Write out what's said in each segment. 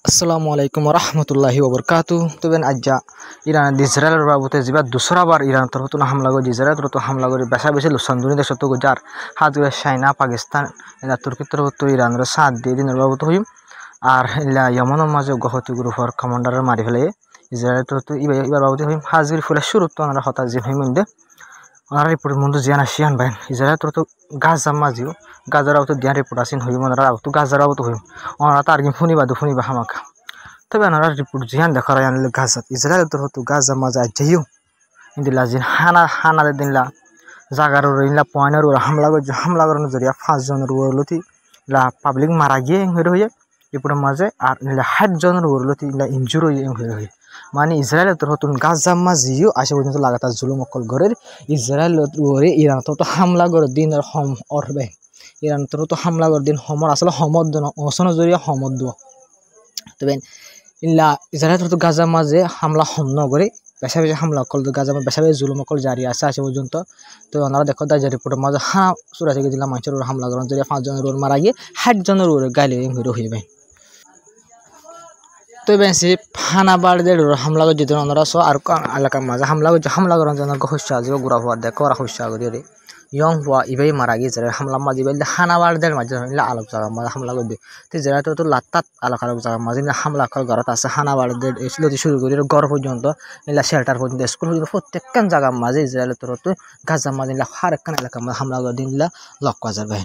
Assalamualaikum warahmatullahi wabarakatuh. Tuben aja Iran di Israel rabute jiba dusra bar Iran terhutun hamla go Israel terhutu hamla go basa besi lusan dunia desh to gujar hadure China Pakistan ila Turki terhutu Iran ro saat de din rabute hoyim ar ila Yemen maje gohoti group or commander mari fele Israel terhutu iba rabute hoyim hazir fule shuru to ana hota jim himinde ara report mundu jiana sian bain Israel terhutu Gaza majiu Gaza rabute dian report asin hoyim ana rabute Gaza rabute hoyim ona targim funi ba hamaka তবে আনারা report Jihan দেখার আনলে Gaza Israel তোর হতো গাজা মাজা যাইও ইন্দিলা জিন হানা দিনলা জাগার ইনলা পয়েন্টের হামলা করার জরিয়া 5 জনের ওরলতি লা পাবলিক মারা গিয়ে হয়ে এরপর মাঝে আর ইনলা 60 জনের ওরলতি ইনলা ইনজুর হয়ে মানে ইসরায়েল তোর হতো গাজা মাজিও আসে পর্যন্ত লাগাতার জুলুম অকল গরের ইসরায়েল ওরে ইরান তো হামলা করে দিন আর হম অরবে ইরান তোর তো হামলা করে দিন হমর আসলে হমদ অসন জরিয়া হমদ দো তবে ইল্লা ইসরায়েল তো গাজা মাঝে হামলা হম নগরে বেশা হামলা কল গাজা বেশা জুলুম কল জারি আছে আসে পর্যন্ত তো ওনারা দেখো দায় রিপোর্টের মাঝে সুরা থেকে দিলাম মানুষের হামলা করেন যদি 5 জনের ওর মারা গিয়ে 60 জনের ওর গাইলে হিরো হইবে তো বেশি ফানাবাড়দের হামলা করে যদি ওনারা সো আর এলাকার মাঝে হামলা করেন যেন হস্যা আসবে গুড়া হওয়া দেখো ওরা হস্যা করি ইয়ং হওয়া ইবাই মারা গিয়েছে হামলা মাঝে বেলে হানাবাড়দের মাঝে আলোক জায়গা মাঝে হামলা করবে তো যারা তো লাত্তাত আলোকার জায়গা মাঝে হামলা করে ঘরত আছে হানাবাড়দের এসলতি শুরু করে ঘর পর্যন্ত এলা শেল্টার পর্যন্ত স্কুল পর্যন্ত প্রত্যেকখান জায়গার মাঝে ইসরায়েল তোর তো গাজা মাঝে হার একখান এলাকার মাঝে হামলা করে দিন লক্ষ্য যাবে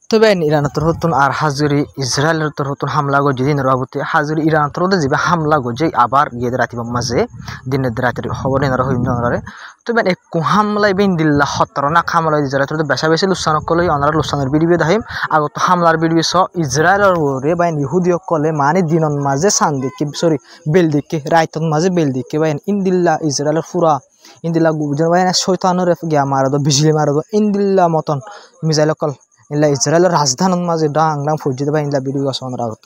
তবে ইরান তোর হতুন আর হাজুরি ইসরায়েলের তোর হতুন হামলা গো যেদিন রাবতে হাজুরি ইরান তোর যাবে হামলা গো যে আবার গিয়ে রাতিবা মাঝে দিনের রাতের খবর নেনার হইম নরে তবে এক হামলাই বিন দিল্লা খতরনা হামলা ইসরায়েল তোর বেশা বেশি লুসান কলই অনারা লুসানের ভিডিও দেখাইম আগত হামলার ভিডিও স ইসরায়েলের ওরে বাইন ইহুদি কলে মানে দিনন মাঝে সান দিকে সরি বেল দিকে রাইতন মাঝে বেল দিকে বাইন ইনদিল্লা ইসরায়েলের পুরা ইনদিল্লা গুজন বাইন শয়তানের গিয়া মারদো বিজলি মারদো ইনদিল্লা মতন মিসাইল কল ইল্লা ইসরায়েলের রাজধানীর মাঝে ডাং ফুজিতে বা ইল্লা ভিডিও আছে আমরা আগত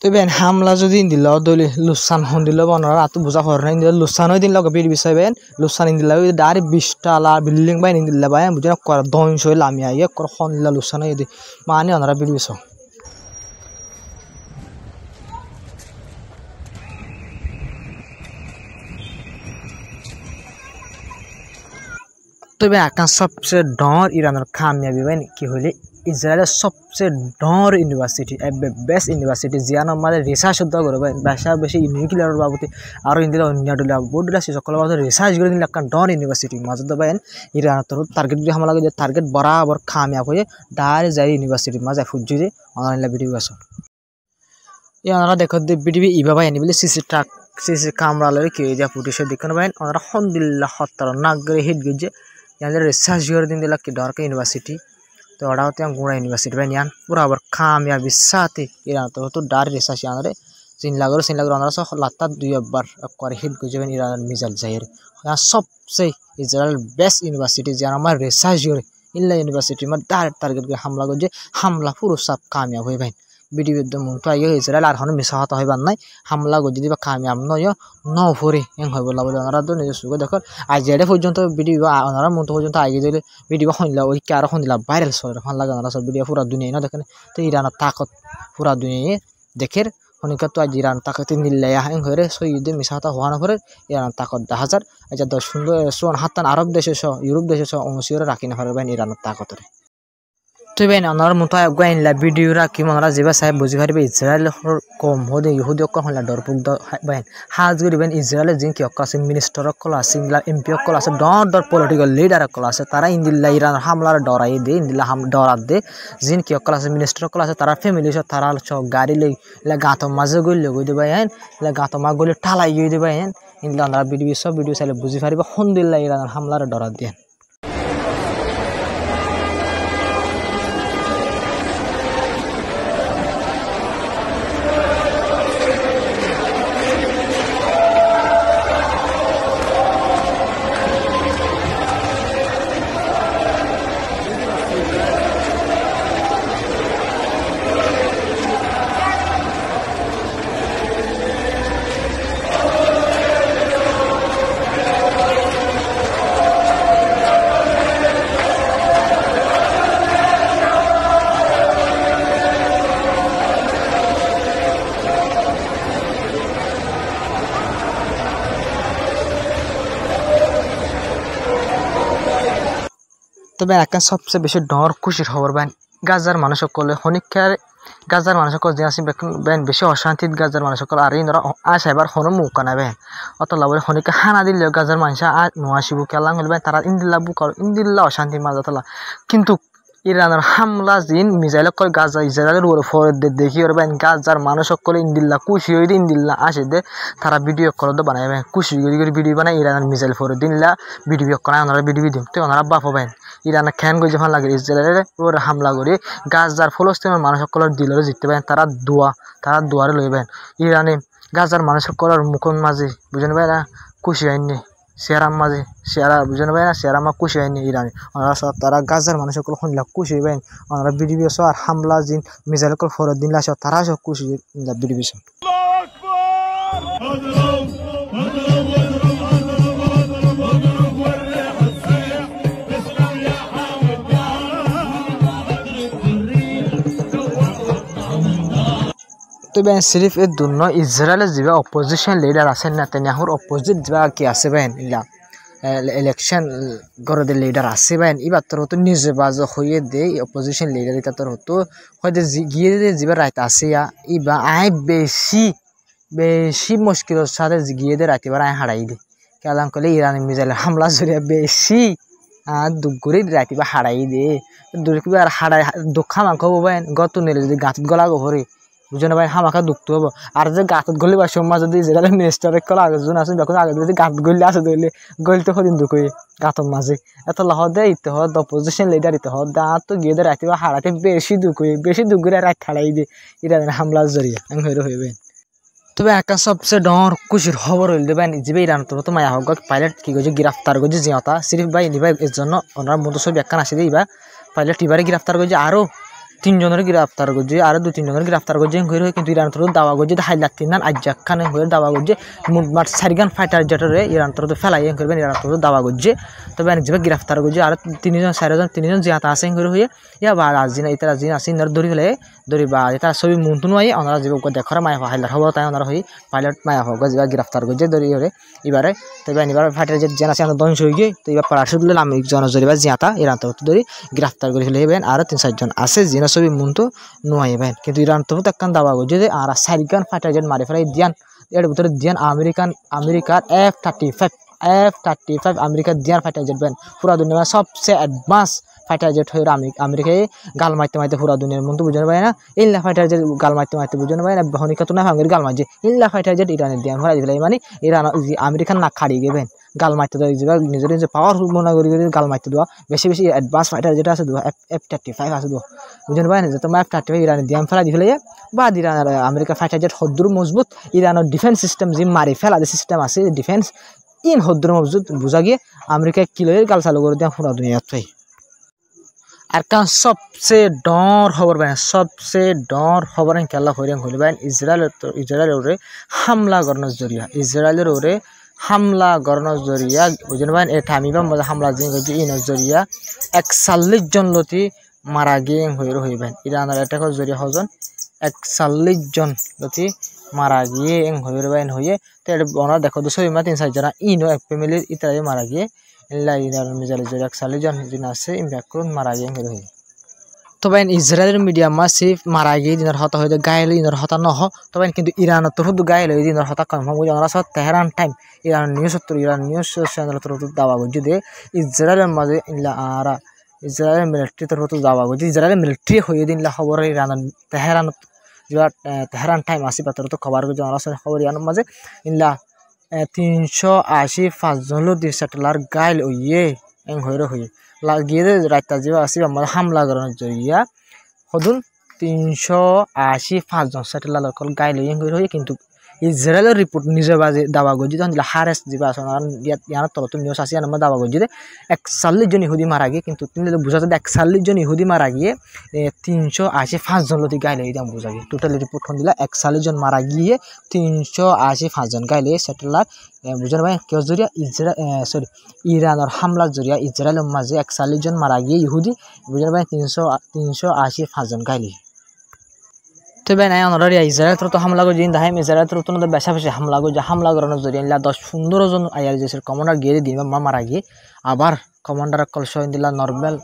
তবে হামলা যদি দিল দলি লুসান হন দিল বনরা আতু বুঝা হর নাই দিল লুসান হই দিল বিড় বিষয়বেন লুসান দিল দারি 20 টালা বিল্ডিং বাই দিল বাই বুঝা কর দহনশ হই লামি আইয়ে কর খন দিল লুসান হই দি মানে অনরা বিড় বিষয় তবে আকাশ সবচেয়ে ডর ইরানের কামিয়াবি বাইন কি হইলে ইসরায়েলের সবচেয়ে ডর ইউনিভার্সিটি বেস্ট ইউনিভার্সিটি জিয়ান আমাদের রিসার্চ শুদ্ধ করবে বেশি নিউক্লিয়ার বাবদে আর ইন্দিলা অন্য বোর্ডরা সকল বাবদ রিসার্চ করে দিলে একটা ডর ইউনিভার্সিটি মাজত বাইন ইরান তোর টার্গেট দিয়ে হামলা করে টার্গেট বরাবর কামিয়াব হয়ে ডাইরে যাই ইউনিভার্সিটি মাঝে ফুজি যে অনলাইন ভিডিও আছে ইয়ারা দেখো ভিডিও ইবা বাইন বলে সিসি ক্যামেরা লয় কি যা ফুটেজ দেখেন বাইন ওনারা হন্দিল্লা হত্তর নাগরে হিট গেছে यार रिसर्च कर दिन दिला कि डरका यूनिवर्सिटी तो अड़ा होते हैं गुड़ा यूनिवर्सिटी में यान पूरा बर कामयाबी साथी इरान तो डार रिसर्च यान रे सिन लागरो अंदर सो लाता दुई बार कर हिट गुजबन इरान मिसाइल जाहिर यहाँ सबसे इजराइल बेस्ट यूनिवर्सिटी यान हमार रिसर्च कर इल्ला यूनिवर्सिटी में डायरेक्ट टारगेट के हमला गजे हमला पूरा सब कामयाब होई भाई ভিডিও একদম তো আইও ইসরায়েল আর হনো মিছা হতা হইবার নাই হামলা গজি দিবা কামিয়াব নয় ন ফরে এং হইব লাভ ওনারা তো নিজে সুখ দেখো আজ এডে পর্যন্ত ভিডিও ওনারা মন পর্যন্ত আগে দিলে ভিডিও হইলা ওই কার হইলা ভাইরাল সরে ভাল লাগে ওনারা সব ভিডিও পুরা দুনিয়া না দেখেন তো ইরানের তাকত পুরা দুনিয়া দেখের হনিকা তো আজ ইরান তাকতে নিল্লায়া এং হরে সইদে মিছা হতা হওয়া না পরে ইরান তাকত 10,000 আচ্ছা 10 সুন্দর সোন হাতান আরব দেশে ইউরোপ দেশে অংশীয় রাখি না পারবেন ইরানের তাকতরে তো বেন অনার মতো গাইনলা ভিডিও রাখি মনরা যেবা সাহেব বুঝি পারিবে ইসরায়েল কম হদে ইহুদি অকল হলা ডরপুক বেন হাজ গরিবেন ইসরায়েলের জিন কি অকল আছে মিনিস্টার অকল আছে ইংলা এমপি অকল আছে ডর পলিটিক্যাল লিডার অকল আছে তারা ইন্দিল্লা ইরান হামলার ডরাই দে ইন্দিল্লা ডরাত দে জিন কি অকল আছে মিনিস্টার অকল আছে তারা ফ্যামিলি সব তারা গাড়ি লই গাঁত মাঝে গইলে গই দেবাই হেন গাঁত মা গইলে ঠালাই গই দেবাই হেন ইন্দিল্লা আমরা ভিডিও সব ভিডিও চাইলে বুঝি পারিবে হন্দিল্লা ইরান হামলার ডরাত দিয়ে তবে একটা সবচেয়ে বেশি ডর খুশির খবর বেন গাজার মানুষ সকলে হনিকার গাজার মানুষ সকল যে আছে বেন বেশি অশান্তিত গাজার মানুষ সকল আর ইনরা আশ এবার হনো মুকা না বেন অত লাভরে হনিকা হানা দিলে গাজার মানুষ আর নোয়াশিব কেলাং হইবে তারা ইন্দিল্লা বুকার ইন্দিল্লা অশান্তি মাজাতলা কিন্তু ইরানের হামলা জিন মিসাইল কল গাজা ইসরায়েলের উপরে দেখি ওর বেন গাজার মানুষ সকলে ইন্দিল্লা খুশি হইলে ইন্দিল্লা আসে দে তারা ভিডিও করে তো বানাইবে খুশি করে ভিডিও বানাই ইরানের মিসাইল ফোর দিনলা ভিডিও করায় ওনারা ভিডিও দিম তো ওনারা বাপ হবেন ইরানের খ্যান গই যখন লাগে ইসরায়েলের ওর হামলা করে গাজার ফলস্তিনের মানুষ সকলের দিলরে জিততে পারেন তারা দুয়ারে লইবেন ইরানে গাজার মানুষ সকলের মুখের মাঝে বুঝেন ভাই না খুশি হয়নি শেয়ারাম মাঝে শেয়ারা বুঝেন ভাই না শেয়ারামা খুশি হয়নি ইরানে ওনারা তারা গাজার মানুষ সকল শুনলা খুশি হইবেন ওনারা ভিডিও আর হামলা জিন মিসাইল কল ফোর দিন লাস তারা সব খুশি ভিডিও তবে সিরিফ এর দুন্য ইসরায়েলের যে অপোজিশন লিডার আছেন নেতানিয়াহুর অপোজিট যা কি আছে বেন ইলা ইলেকশন গরদের লিডার আছে বেন এবার তোর হতো নিজে বাজ হয়ে দে অপোজিশন লিডার এটা তোর হতো হয়তো গিয়ে যে রাইত আছে ইবা আই বেশি মুশকিলের সাথে গিয়ে দে রাইতে বার আই হারাই দে কেলাম করলে ইরানি মিসাইলের হামলা জড়িয়ে বেশি দুগুড়ি রাইতে বা হারাই দে দুর্গি আর হারাই দুঃখা মাংস বেন গত নিলে যদি গাঁত গলা গভরে বুঝেন ভাই হামাখা দুঃখ হবো আর যে গাঁতত গলি বা সময় যদি যেটা মিনিস্টার কল আগেজন আছে যখন আগে যদি গাঁত গলি আছে ধরলে গলিতে সদিন দুঃখ গাঁতর মাঝে এত লহ দে ইতে হদ অপোজিশন লিডার ইতে হদ দাঁত তো গিয়ে দে রাতে হারাতে বেশি দুঃখ করে রাত খাড়াই দে এটা হামলার জড়িয়ে হইবে তবে একা সবচেয়ে ডর খুশির খবর হইল দেবেন যে ইরান তো মায়া হোক পাইলট কি করছে গ্রেফতার করছে জিয়াতা সিরিফ ভাই নিবা এর জন্য ওনার মতো সব ব্যাখ্যান আসে দিয়ে পাইলট এবারে গ্রেফতার করছে আরও 3 জনের গ্রেফতার করছে আরো 2-3 জনের গ্রেফতার করছে কিন্তু ইরান তো দাওয়া করছে হাইলাত তিন আজ্জাক খান হয়ে দাওয়া করছে মুটমাট 4 গান ফাইটার জেটরে ইরান তো ফেলাই করবেন ইরান তো দাওয়া করছে তবে যে গ্রেফতার করছে আর 3জন জিয়াতা আছে হয়ে ইয়া বা রাজিনা ইতা রাজিনা আছে ইনার ধরি হলে ধরি বা এটা ছবি মুন্টু নয় ওনারা যে দেখার মায়া হাইলার হবো তাই ওনারা হয়ে পাইলট মায়া হোক যে গ্রেফতার করছে ধরি হলে এবারে তবে এবার ফাইটার জেট জেন আছে ধ্বংস হয়ে গিয়ে তো এবার প্রাসুদ আমি জনজরিবা জিয়াতা ইরান তো ধরি গ্রেফতার করে ফেলে এবেন আর 3-4 জন আছে জিনা ছবি মুন্টু নয় বেন কিন্তু ইরান তো একখান দাবা করছে যে আর 4 গান ফাইটার জেট মারি ফেলাই দিয়ান এর ভিতরে দিয়ান আমেরিকার F-35 আমেরিকার দিয়ান ফাইটার জেট বেন পুরা দুনিয়ার সবচেয়ে অ্যাডভান্স ফাইটার জেট হয়ে আমেরিকায় গাল মারতে পুরা দুনিয়ার মধ্যে বুঝতে পারে না ইল্লা ফাইটার জেট গাল মারতে বুঝতে পারে না হনিকা তো না ভাঙের গাল মারছে ইল্লা ফাইটার জেট ইরানের দিয়ান ফেলাই দিলে মানে ইরান আমেরিকান না খাড়িয়ে গেবেন গাল মারতে দেওয়া নিজের নিজে পাওয়ারফুল মনে করি গাল মারতে দেওয়া বেশি অ্যাডভান্স ফাইটার যেটা আছে F-35 আছে বুঝতে পারেন যে তোমার F-35 ইরানের দিয়ান ফেলাই দিয়ে ফেলে বা ইরানের আমেরিকা ফাইটার জেট হদ্দুর মজবুত ইরানের ডিফেন্স সিস্টেম যে মারি ফেলা যে সিস্টেম আছে ডিফেন্স হদ্দুর মজবুত বোঝা গিয়ে আমেরিকায় কিলোয়ের গাল চালু করে দেওয়া পুরা দুনিয়াত পাই আর কারণ সবচেয়ে ডর খবর খেলা হইরেন হইলেন ইসরায়েলের হামলা করানোর জরিয়া হামলা করানোর জরিয়া বুঝেন ভাই এ থামিবা মজা হামলা যে ইনের জরিয়া 41 জন লতি মারা গিয়ে হইবেন ইরানের অ্যাটাকের জরিয়া হজন 41 জন লতি মারা গিয়ে হইবেন হয়ে তো ওনারা দেখো 2-3-4 জন ইনো এক ফ্যামিলির ইতারে মারা গিয়ে ইরানের মিজাইলের জরিয়া 41 জন আছে ইম্প্যাক্ট করুন মারা গিয়ে হয়ে তবে ইসরায়েলের মিডিয়া মাসিফ মারা গিয়ে দিনের হতা হয়ে গায়ে দিনের হতা নহ তবে কিন্তু ইরানের তরফ গায়ে লই দিনের হতা কনফার্ম হয়ে আমরা সব Tehran time Iran news channel তরফ দাওয়া করছি যে ইসরায়েলের মাঝে ইল্লা আর ইসরায়েলের মিলিটারি তরফ দাওয়া করছি ইসরায়েলের মিলিটারি হয়ে দিন খবর ইরানের তেহরান টাইম আসি পাত্র তো খবর করছি আমরা খবর ইরানের মাঝে ইল্লা 385 জন সেটেলার গাইল ওইয়ে এং হয়ে হয়ে লাগিয়ে রাইতা যে আসি আমাদের হামলা করানোর জরিয়া হদুন 385 জন সেটেলার গাইল এং হয়ে কিন্তু ইসরায়েলের রিপোর্ট নিজে বাজে দাবা গজি তখন হারেস যা আছে ইয়ার তলত নিউজ আসি আমার দাবা গজি 41 জন ইহুদি মারা গিয়ে কিন্তু তিনি বোঝা যায় 41 জন ইহুদি মারা গিয়ে 385 জন লতি গাইলে এই বোঝা গিয়ে টোটালি রিপোর্ট খন দিলা 41 জন মারা গিয়ে 385 জন গাইলে সেটেলার বুঝলেন ভাই কেউ জরিয়া ইরানের হামলার জরিয়া ইসরায়েলের মাঝে 41 জন মারা গিয়ে ইহুদি বুঝলেন ভাই 385 জন গাইলে তবে নাই অনারি ইসরায়েল তো হামলা করে দিন দাহাইম ইসরায়েল তো বেশা বেশি হামলা করানোর জরিয়া 10-15 জন আইআর জেসের কমান্ডার গিয়ে দিন মারা গিয়ে আবার কমান্ডার কল সহ দিলা নর্মাল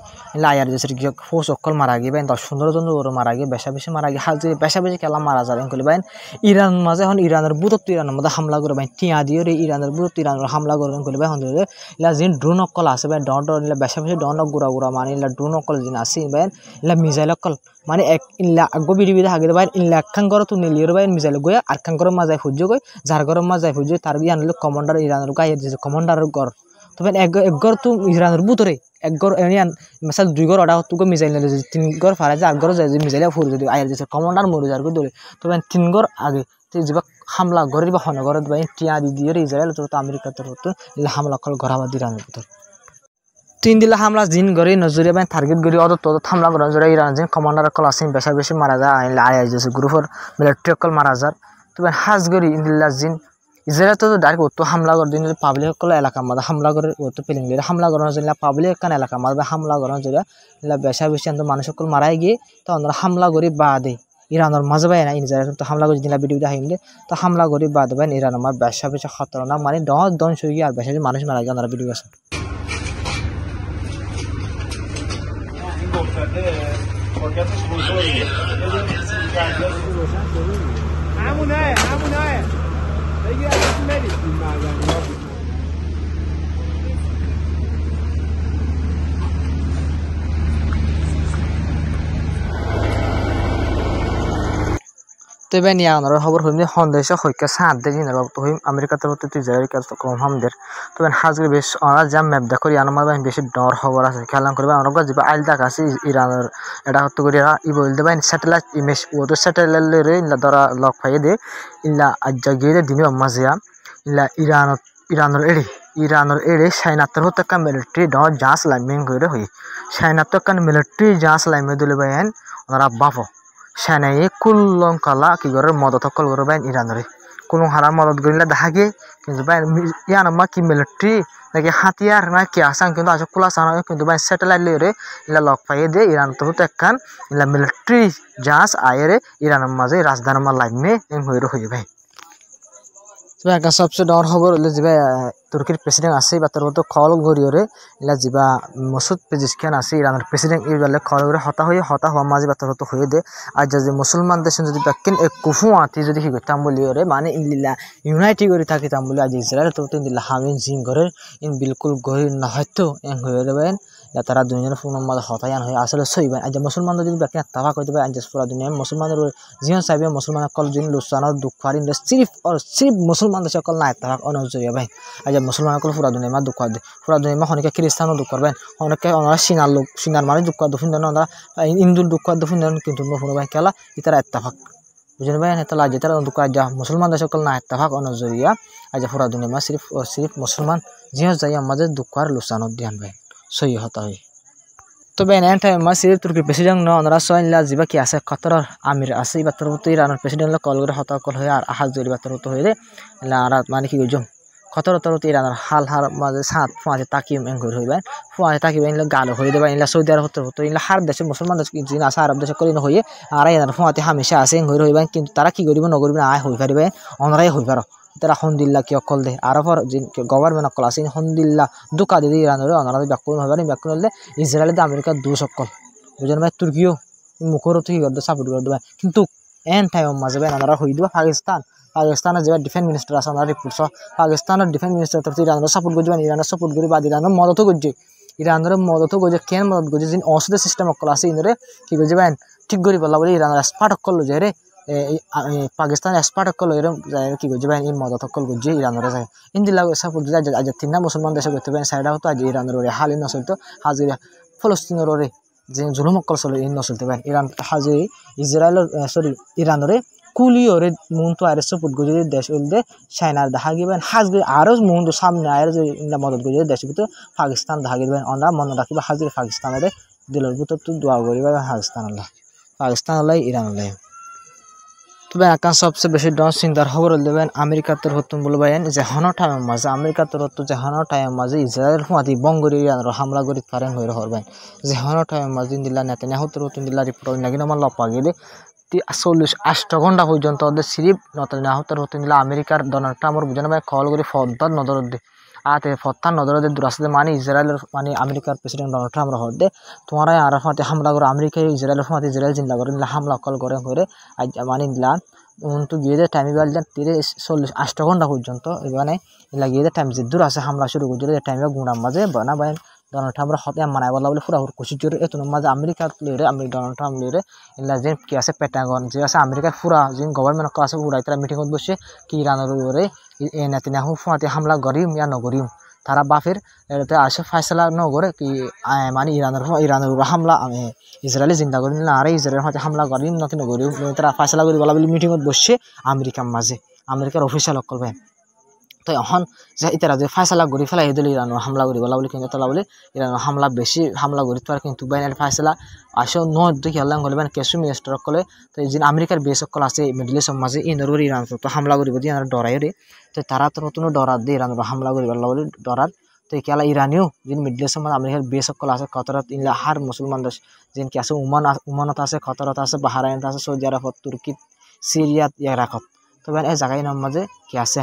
আইআর জেসের ফোর্স অকল মারা গিয়ে 10-15 জন মারা গিয়ে বেশা বেশি মারা গিয়ে হাজে বেশা বেশি খেলা মারা যাবে কলি ভাই ইরান মাঝে এখন ইরানের বুতত ইরানের মধ্যে হামলা করে ভাই টিয়া দিয়ে ইরানের বুতত ইরানের হামলা করে কলি ভাই হন্দে ইলা জিন ড্রোন অকল আছে ভাই ডন বেশা বেশি ডন গুড়া মানে ইলা ড্রোন অকল জিন আছে ভাই ইলা মিসাইল অকল মানে এক ইল্লা আগো বিড়ি হাগে ভাই ইল্লা খান গর তো নিলিয়র ভাই মিসাইল গয়া আর খান গর মাঝে ফুজ্জ গই যার গর মাঝে ফুজ্জ তার ইয়ান কমান্ডার ইরানের গায়ের যে কমান্ডারের গর তবে এক গর তো ইরানের বুতরে এক গর ইয়ান মিসাইল 2 গর অডা তো মিসাইল নিলে 3 গর ফারা যায় আর গর যায় মিসাইল ফুর যদি আইর যে কমান্ডার মরে যার গো দলে তবে 3 গর আগে যেবা হামলা গরিব হনগর ভাই টিয়া দিয়ে ইসরায়েল তো আমেরিকা তো হামলা কল গরাবা ইরানের ভিতর 3 দিলা হামলা জিন গরি নজরিয়া বাই টার্গেট গরি অত হামলা করার জন্য ইরান জিন কমান্ডার কল আসিন বেশা বেশি মারা যায় আইআই জেসে গ্রুপের মিলিটারি কল মারা যায় তবে হাজ গরি ইন্দিল্লা জিন ইসরায়েল তো ডাইরেক্ট অত হামলা করে দিন পাবলিক কল এলাকা মধ্যে হামলা করে অত পেলিং হামলা করার জন্য পাবলিক কান এলাকা মধ্যে হামলা করার জন্য বেশা বেশি তো মানুষ কল মারাই গিয়ে তো আমরা হামলা করি বাদে ইরানের মাঝে ভাই না ইসরায়েল তো হামলা করে দিলা ভিডিও দেখাইলে তো হামলা করি বাদ ভাই ইরানের মাঝে বেশা বেশি খতরনাক মানে দন শুয়ে আর বেশা মানুষ মারা গিয়ে আমরা ভিডিও আছে porque hace expulsó y তবে নিয়া ওনার খবর হইম সন্দেশ হইকা সাত দিন তো হইম আমেরিকাতে তো ইসরায়েল কাজ কম হামদের তবে হাজরে বেশ ওরা যা ম্যাপ দেখো ইয়ানোর মাঝে বেশি ডর খবর আছে খেয়াল করবে আমরা যে আইল দেখ আছে ইরানের এটা হতে করে ই বলতে পারেন স্যাটেলাইট ইমেজ ও তো স্যাটেলাইট ধরা লক পাইয়ে দে ইল্লা আজ্জা গিয়ে দিন মাঝিয়া ইল্লা ইরানের এড়ে সাইনাত্তর হতে একটা মিলিটারি ডর জাঁচ লাইমিং করে হই সাইনাত্তর একটা মিলিটারি জাঁচ লাইমে দিলে বাইন ওনারা বাপ সেনাই কুল্লং কালা কি করে মদত সকল করে বাইন ইরানের কোনো হারা মদত করিলে দেখা গিয়ে কিন্তু বাইন ইয়ানম্মা কি মিলিটারি নাকি হাতিয়ার না কি আসান কিন্তু আসলে খোলা সানা কিন্তু বাইন স্যাটেলাইট লিয়ে ইলা লক পাইয়ে দিয়ে ইরান তো হতে একখান ইলা মিলিটারি জাহাজ আয়েরে ইরানের মাঝে রাজধানীর মা লাইমে এম হয়ে ভাই একটা সবচেয়ে ডর খবর হলে যে তুর্কির প্রেসিডেন্ট আছে বা তার মতো খল গড়িয়ে এলা যা মসুদ পেজিস্কিয়ান আছে ইরানের প্রেসিডেন্ট এই বেলে খল করে হতা হওয়া মাঝে বা তার হয়ে দে আর যে মুসলমান দেশ যদি ব্যাকেন কুফু আঁতি যদি কি করতাম বলি মানে ইল্লা ইউনাইটি করে থাকিতাম বলে আজ ইসরায়েল তো দিল্লা হামিন জিং ঘরে ইন বিলকুল গরিব না হয়তো এং হয়ে দেবেন তারা দুজনের ফোনের মাঝে হতায়ান হয়ে আসলে সইবেন আজ মুসলমান যদি ব্যাকেন তাফা করতে পারে আজ পুরা দুনিয়া মুসলমানের জীবন চাইবে মুসলমান কল যিনি লুসানোর দুঃখ হারিন সিরিফ মুসলমান দেশ কল না তাফাক অনজরিয়া ভাই আজ মুসলমান কল পুরা দুনিয়া মা দুঃখ দে পুরা দুনিয়া অনেকে খ্রিস্টানও দুঃখ করবেন অনেকে ওনারা সিনার লোক সিনার মানে দুঃখ দফিন দেন ওনারা হিন্দুর দুঃখ দফিন দেন কিন্তু নফুন ভাই খেলা ইতারা এত্তাফাক বুঝলেন ভাই তাহলে আজ তারা দুঃখ আজ মুসলমান দেশ কল না এত্তাফাক অনজরিয়া আজ পুরা দুনিয়া মা সিরিফ মুসলমান জিও যাই আমাদের দুঃখ আর লুসানোর ধ্যান ভাই সই হতা হয় তবে এন টাইম মা সিরিফ তুর্কি প্রেসিডেন্ট ন ওনারা সয়লা যা কি আছে কতর আমির আছে বা তোর ইরানের প্রেসিডেন্ট কল করে হতা কল হয়ে আর আহাজ জরি বা তোর হয়ে রে আর মানে কি জম কতর ইরানের হাল মাঝে সাত ফুঁয়াতে তাকিয়ে এঙ্গুর হইবে ফুঁয়াতে তাকিয়ে গালো হয়ে দেবে ইলা সৌদি আরব হতো ইলা হার দেশে মুসলমান দেশ যিনি আছে আরব দেশে করে হয়ে আর এনার ফুঁয়াতে হামেশা আছে এঙ্গুর হইবে কিন্তু তারা কি করিব নকরিব না আয় হয়ে পারিবে অনরাই হয়ে পারো তারা হন্দিল্লা কি অকল দে আরবর যে গভর্নমেন্ট অকল আছে হন্দিল্লা দুকা দিদি ইরানের অনারা ব্যাকুল হইবে ব্যাকুল হলে ইসরায়েল আমেরিকা দু সকল বুঝলেন ভাই তুর্কিও মুখরও তো কি করতে সাপোর্ট করে দেবেন কিন্তু এন টাইম মাঝে বেন আমরা হয়ে দেবো পাকিস্তানের যে ডিফেন্স মিনিস্টার আছে আমরা রিপোর্টস পাকিস্তানের ডিফেন্স মিনিস্টার তরফ ইরানের সাপোর্ট করছে ইরানের সাপোর্ট করি বা ইরানের মদতও করছে ইরানের মদতও করছে কেন মদত করছে যিনি অসুদের সিস্টেম অকল আছে ইনরে কি করছে বেন ঠিক করি বললা বলে ইরানের এক্সপার্ট অকল যে রে পাকিস্তান এক্সপার্ট অকল এরম কি করছে বেন এই মদত অকল করছে ইরানের যায় ইন্দিলা সাপোর্ট আজ তিন মুসলমান দেশে করতে পারেন সাইডা হতো আজ ইরানের ওরে হালি নচলতো হাজিরা ফলস্তিনের ওরে যে জুলুম অকল চলে এই নচলতে পারেন ইরান হাজিরি ইসরায়েলের ইরানরে কুলিওরে মুহূর্ত আরে সাপোর্ট করে দেশ উল্দে চায়নার দেখা গিবেন হাজবে আরও মুহূর্ত সামনে আয়ের যে মদত করে দেশ ভিতরে পাকিস্তান দেখা গিবেন আমরা মনে রাখিবা হাজির পাকিস্তানের দিলের ভিতর তো দোয়া করিবা পাকিস্তান আল্লাহ ইরান আল্লাহ তবে একা সবচেয়ে বেশি ডন চিন্তার খবর দেবেন আমেরিকার হতুন বলবেন যে হনো টাইমের মাঝে আমেরিকার হতো যে হনো টাইমের মাঝে ইসরায়েল হুমাতি বঙ্গরি ইরানের হামলা করি পারেন হয়ে হরবেন যে হনো টাইমের মাঝে দিল্লা নেতানিয়াহুর হতুন দিল্লা রিপোর্ট নাকি আমার লপা গেলে 48 ঘন্টা পর্যন্ত ওদের সিরিপ নেতানিয়াহুর হতুন দিল্লা আমেরিকার ডোনাল্ড ট্রাম্পর বুঝানো ভাই কল করে ফদ্দার নজর দে আতে ফত্তার নজরে দূর আসলে মানে ইসরায়েলের মানে আমেরিকার প্রেসিডেন্ট ডোনাল্ড ট্রাম্প হতে তোমরা আর ফাতে হামলা করে আমেরিকা ইসরায়েলের ফাতে ইসরায়েল চিন্তা করে হামলা কল করে মানে দিলা তো গিয়ে টাইম এবার 48 ঘন্টা পর্যন্ত মানে লাগিয়ে টাইম যে দূর আছে হামলা শুরু করছিল টাইমে গুঁড়ার মাঝে না ভাই ডোনাল্ড ট্রাম্পের হতে মানায় বলা বলে পুরা কোশিশ করে এত মাঝে আমেরিকার লিয়ে ডোনাল্ড ট্রাম্প লিয়ে এলা যে কি আছে প্যাটাগন যে আছে আমেরিকার পুরা যে গভর্নমেন্ট আছে পুরা তারা মিটিংত বসে কি ইরানের ওরে নেতানিয়াহু ফাতে হামলা করিম ইয়া নগরিম তারা বাফের এতে আসে ফয়সালা নগরে কি মানে ইরানের হামলা ইসরায়েলি চিন্তা করি না আরে ইসরায়েলের হাতে হামলা করিম নাকি নগরিম তারা ফয়সালা করি বলা বলে মিটিংত বসে আমেরিকার মাঝে আমেরিকার অফিসিয়াল করবেন তো এখন যে ইতারা যে ফয়সালা করি ফেলাই দিলে ইরানের হামলা করি বলা বলে কিন্তু তারা বলে ইরানের হামলা বেশি হামলা করি তো আর কিন্তু বাইনের ফয়সালা আসে দেখি আল্লাহ করবেন কেসু মিনিস্টার কলে তো এই যে আমেরিকার বেশ সকল আছে মিডল ইস্টের মাঝে ইনর ইরান তো হামলা করিব দিয়ে ডরাই রে তো তারা তো নতুন ডরার দিয়ে ইরানের হামলা করি বলা বলে ডরার তো কেলা ইরানিও যিনি মিডল ইস্টের মাঝে আমেরিকার বেশ সকল আছে কতরত ইনলা হার মুসলমান দেশ যিন কি আছে উমানত আছে কতরত আছে বাহারাইন আছে সৌদি আরব তুর্কি সিরিয়াত ইরাকত তো এই জায়গায় নাম মাঝে কি আছে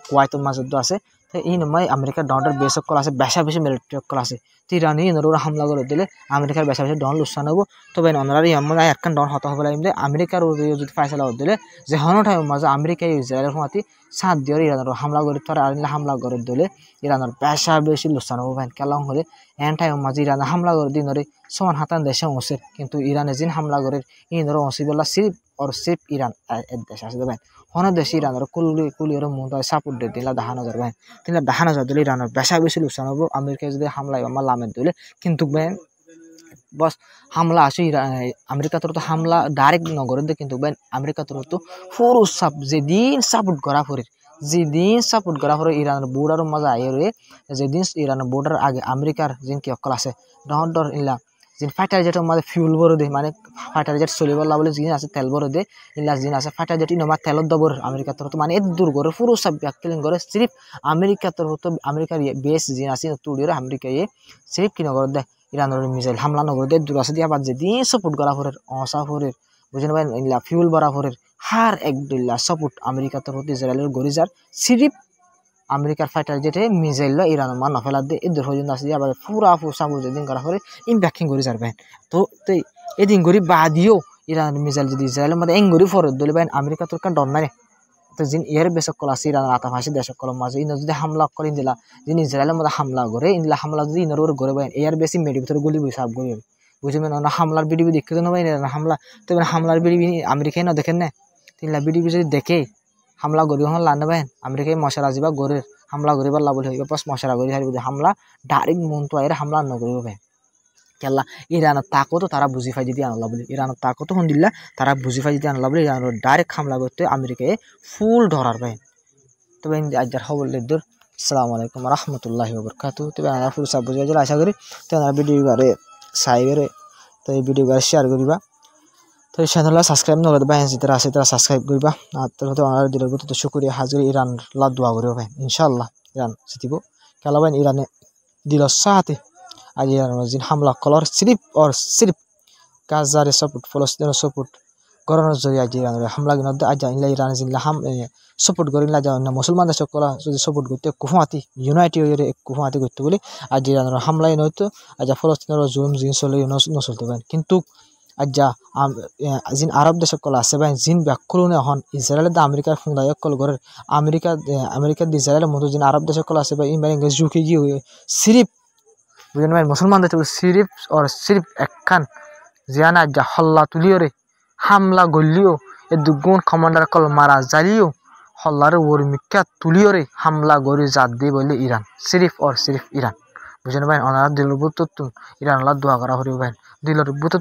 কুয়াইতের মাঝে আছে তো এই নয় আমেরিকার ডনের বেশ সকল আছে বেশা বেশি মিলিটারি সকল আছে তো ইরানি ইনরা হামলা করে দিলে আমেরিকার বেশা বেশি ডন লুসান হবো তবে অনারারি আমরা একখান ডন হত হবে লাগলে আমেরিকার যদি ফয়সালা দিলে যে হনো টাইম মাঝে আমেরিকা ইসরায়েলের হুমাতি সাত দিয়ে ইরানের হামলা করে তোর আর হামলা করে দিলে ইরানের বেশা বেশি লুসান হবো ভাই কেলাম হলে এন টাইম মাঝে ইরান হামলা করে দিনরে সমান হাতান দেশে অংশের কিন্তু ইরানে যিনি হামলা করে ইনরা অংশী বললা সির্ফ ইরান দেশ আছে দেবেন হনো দেশে ইরানের কুলির মতো সাপোর্ট দিয়ে দিলা দেখানো যাবে তিনটা দেখানো যা দিলে ইরানের বেশা বেশি লুসান হবো আমেরিকায় যদি হামলা আমার লামের দিলে কিন্তু বেন বস হামলা আসে আমেরিকা তো হামলা ডাইরেক্ট নগরে দিয়ে কিন্তু বেন আমেরিকা তো পুরো যেদিন সাপোর্ট করা পরে ইরানের বর্ডার মাঝে আয়ে রয়ে যেদিন ইরানের বর্ডার আগে আমেরিকার যিন কি অকল আছে ডর ইলা যিন ফাইটার জেটের মাঝে ফিউল বড় দেয় মানে ফাইটার জেট চলিব বলে যিনি আছে তেল বড় দেয় ইলা যিন আছে ফাইটার জেট ইনমা তেলত দবর আমেরিকা তো মানে এত দূর করে পুরো সব ব্যাকলিং করে সিরিফ আমেরিকা তো আমেরিকার বেস যিন আছে তুড়িয়ে আমেরিকা সিরিফ কি নগর দেয় ইরানের মিসাইল হামলা নগর দেয় দূর আছে দিয়া বাদ যেদিন সাপোর্ট করা ফরের অসা ফরের বুঝেন ভাই ইলা ফিউল বড়া ফরের হার একদিল্লা সাপোর্ট আমেরিকা তো ইসরায়েলের গরিজার সিরিফ আমেরিকার ফাইটার জেটে মিসাইল ইরানের মান নফেলা দিয়ে এই দূর পর্যন্ত আসে আবার পুরা সাপোর্ট যেদিন করা ফরে ইম্প্যাক্টিং করে যাবেন তো এদিন করি বাদিও ইরানের মিসাইল যদি ইসরায়েলের মধ্যে এঙ্গরি ফরত দিলে ভাই আমেরিকা তোর কার ডর নাই তো যিনি এর বেশ সকল আছে ইরানের আতাভাসী দেশ সকল মাঝে ইন যদি হামলা করে দিলা যিনি ইসরায়েলের মধ্যে হামলা করে ইনলা হামলা যদি ইনর ওর করে ভাই এর বেশি মেডির ভিতরে গুলি সাপ গলি বুঝবেন না হামলার বিডিবি দেখতে তো ভাই হামলা তো হামলার বিডিবি আমেরিকায় না দেখেন না তিনলা বিডিবি যদি দেখে হামলা করি হন লান ভাই আমেরিকায় মশারা যাবা গরের হামলা করিবার লাভ হইব পাস মশারা করি হারিব হামলা ডাইরেক্ট মন তো এর হামলা নকরিব ভাই কেলা ইরানের তাকতো তারা বুঝি পাই যদি আনলা বলে ইরানের তাকতো হন দিল্লা তারা বুঝি পাই যদি আনলা বলে ইরানের ডাইরেক্ট হামলা করতে আমেরিকায় ফুল ধরার ভাই তবে আজকের খবর লেদুর আসসালামু আলাইকুম রহমতুল্লাহি ওয়া বারাকাতুহু তবে আমরা ফুল সব বুঝে আশা করি তো আমরা ভিডিও বারে সাইবেরে তো এই ভিডিও বারে শেয়ার করিবা তো এই চ্যানেলটা সাবস্ক্রাইব নকরে ভাই যেটা আছে তারা সাবস্ক্রাইব করিবা আর তো আমরা দিলের তো শুকরিয়া হাজির ইরান লা দোয়া করিবা ভাই ইনশাআল্লাহ ইরান জিতিব কেলা ভাই ইরানে দিল সাথে आज जिन हमला कलर सिर्फ गाजार सपोर्ट फलस्तीन सपोर्ट गरन जरिए आज हमला आज इरान जिनला हम सपोर्ट करिला मुसलमान देश जो सपोर्ट करते कुफाती यूनाइटेड कुफाती करते बोले आज इरान हमला नयतो आज फलस्तीन जुलुम जिन चले नचलते किन्तु আজ্জা জিন আরব দেশ সকল আছে ভাই জিন ব্যাকুলনে হন ইসরায়েলের দা আমেরিকার ফুংদায় কল করে আমেরিকার ইসরায়েলের মতো জিন আরব দেশ সকল আছে ভাই ইন ভাই ঝুঁকি গিয়ে সিরিফ বুঝলেন ভাই মুসলমানদের সিরিফ ওর সিরিফ একখান জিয়ানা আজ্জা হল্লা তুলিও রে হামলা গলিও এ দুগুণ কমান্ডার কল মারা জালিও হল্লারে ওর মিক্কা তুলিও রে হামলা গরি জাত দিয়ে বললে ইরান সিরিফ ইরান বুঝলেন ভাই ওনারা দিলর বুত ইরান আল্লাহ দোয়া করা হরিব ভাই দিলর বুত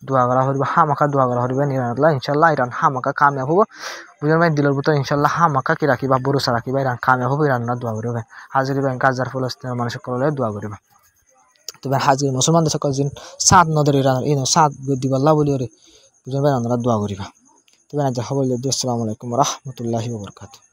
দোয়া করা হরিব হামাকা দোয়া করা হরিবেন ইরান আল্লাহ ইনশাল্লাহ ইরান হামাকা কামিয়াব হবো বুঝলেন ভাই দিলর বুত ইনশাল্লাহ হামাকা কি রাখিবা ভরসা রাখিবা ইরান কামিয়াব হবো ইরান আল্লাহ দোয়া করিব ভাই হাজির ভাই গাজার ফলস্তিনের মানুষ সকলে দোয়া করিবা তো ভাই হাজির মুসলমানদের সকল জিন সাত নদের ইরান ইন সাত দিবাল্লাহ বলিও রে বুঝলেন ভাই আমরা দোয়া করিবা তো ভাই আজ হবো আসসালামু আলাইকুম ওয়া রাহমাতুল্লাহি ওয়া বারাকাতুহু।